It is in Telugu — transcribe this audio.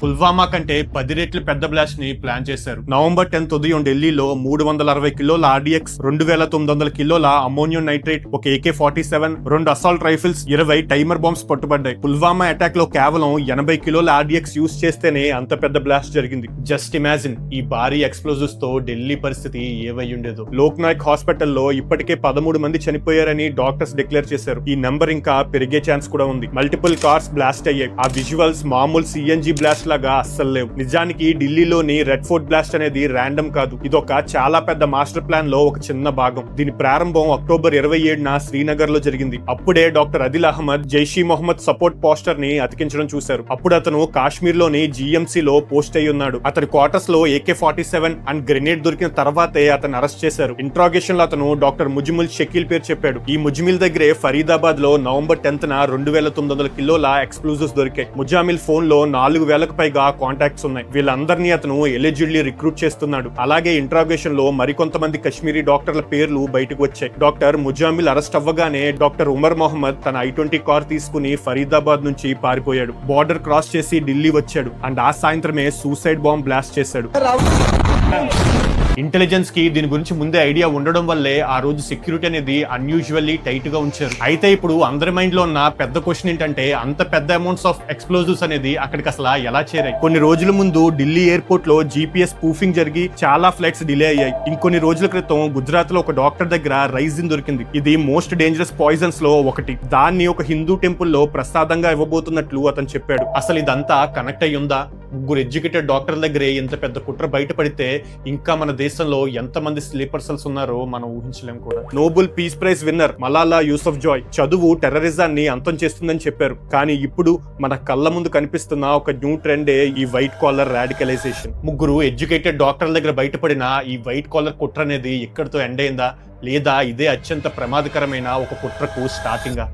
పుల్వామా కంటే 10 రెట్లు పెద్ద బ్లాస్ట్ ని ప్లాన్ చేశారు. నవంబర్ 10 ఉదయం ఢిల్లీలో 360 కిలోల ఆర్డీఎక్స్, 2900 కిలోల అమ్మోనియం నైట్రేట్, ఒక AK-47, 2 assault rifles, 20 timer bombs పట్టుబడ్డాయి. పుల్వామా అటాక్ లో కేవలం 80 కిలోల ఆర్డీఎక్స్ యూజ్ చేస్తేనే అంత పెద్ద బ్లాస్ట్ జరిగింది. జస్ట్ ఇమాజిన్ ఈ భారీ ఎక్స్ప్లోజివ్స్ తో ఢిల్లీ పరిస్థితి ఏవై ఉండేదో. లోక్ నాయక్ హాస్పిటల్లో ఇప్పటికే 13 మంది చనిపోయారని డాక్టర్స్ డిక్లేర్ చేశారు. ఈ నెంబర్ ఇంకా పెరిగే ఛాన్స్ కూడా ఉంది. మల్టిపుల్ కార్స్ బ్లాస్ట్ అయ్యాయి. ఆ విజువల్స్ మామూలు సిఎన్జి బ్లాస్ట్ లాగా అస్సలు లేవు. నిజానికి ఢిల్లీలోని రెడ్ ఫోర్ట్ బ్లాస్ట్ అనేది ర్యాండమ్ కాదు. ఇదొక చాలా పెద్ద మాస్టర్ ప్లాన్ లో ఒక చిన్న భాగం. దీని ప్రారంభం అక్టోబర్ 27న శ్రీనగర్ లో జరిగింది. అప్పుడే doctor Adil Ahmad Jaish Mohammed support poster ని అతికించడం చూశారు. అప్పుడు అతను కాశ్మీర్ లోని జిఎంసీ లో పోస్ట్ అయి ఉన్నాడు. అతని క్వార్టర్స్ లో AK-47 అండ్ గ్రెనేడ్ దొరికిన తర్వాతే అతను అరెస్ట్ చేశారు. ఇంట్రాగేషన్ లో అతను డాక్టర్ ముజిముల్ షకీల్ పేరు చెప్పాడు. ఈ ముజిమిల్ దగ్గరే ఫరీదాబాద్ లో నవంబర్ 10న 2900 కిలోల ఎక్స్ప్లోజివ్స్ దొరికాయి. ముజామిల్ ఫోన్ లో 4000కు పైగా కాంటాక్ట్స్ ఉన్నాయి. వీళ్ళందరినీ అతను ఎలిజిడ్లీ రిక్రూట్ చేస్తున్నాడు. అలాగే ఇంట్రాగేషన్ లో మరికొంతమంది కశ్మీరీ డాక్టర్ల పేర్లు బయటకు వచ్చాయి. డాక్టర్ ముజామిల్ అరెస్ట్ అవ్వగానే డాక్టర్ ఉమర్ మొహమ్మద్ తన I-20 కార్ తీసుకుని ఫరీదాబాద్ నుంచి పారిపోయాడు. బార్డర్ క్రాస్ చేసి ఢిల్లీ వచ్చాడు అండ్ ఆ సాయంత్రమే సూసైడ్ బాంబ్ బ్లాస్ట్ చేశాడు. ఇంటెలిజెన్స్ కి దీని గురించి ముందే ఐడియా ఉండడం వల్లే ఆ రోజు సెక్యూరిటీ అనేది అన్యూజువల్లీ టైట్ గా ఉంచారు. అయితే ఇప్పుడు అందరి మైండ్ లో ఉన్న పెద్ద క్వశ్చన్ ఏంటంటే, అంత పెద్ద అమౌంట్స్ ఆఫ్ ఎక్స్ప్లోజివ్స్ అనేది అక్కడికి అసలు ఎలా చేరాయి? కొన్ని రోజుల ముందు ఢిల్లీ ఎయిర్పోర్ట్ లో GPS స్పూఫింగ్ జరిగి చాలా ఫ్లైట్స్ డిలే అయ్యాయి. ఇంకొన్ని రోజుల క్రితం గుజరాత్ లో ఒక డాక్టర్ దగ్గర రైజిన్ దొరికింది. ఇది మోస్ట్ డేంజరస్ పాయిజన్స్ లో ఒకటి. దాన్ని ఒక హిందూ టెంపుల్ లో ప్రసాదంగా ఇవ్వబోతున్నట్లు అతను చెప్పాడు. అసలు ఇదంతా కనెక్ట్ అయ్యి ఉందా? ముగ్గురు ఎడ్యుకేటెడ్ డాక్టర్ల దగ్గరే ఇంత పెద్ద కుట్ర బయటపడితే ఇంకా మన దేశంలో ఎంతమంది స్లీపర్ సెల్స్ ఉన్నారో మనం ఊహించలేం కూడా. Nobel peace prize winner Malala Yousafzai చదువు టెర్రరిజాన్ని అంతం చేస్తుందని చెప్పారు. కానీ ఇప్పుడు మన కళ్ళ ముందు కనిపిస్తున్న ఒక న్యూ ట్రెండే ఈ వైట్ కాలర్ రాడికలైజేషన్. ముగ్గురు ఎడ్యుకేటెడ్ డాక్టర్ల దగ్గర బయటపడిన ఈ వైట్ కాలర్ కుట్ర అనేది ఎక్కడితో ఎండ్ అయిందా, లేదా ఇదే అత్యంత ప్రమాదకరమైన ఒక కుట్రకు స్టార్టింగా?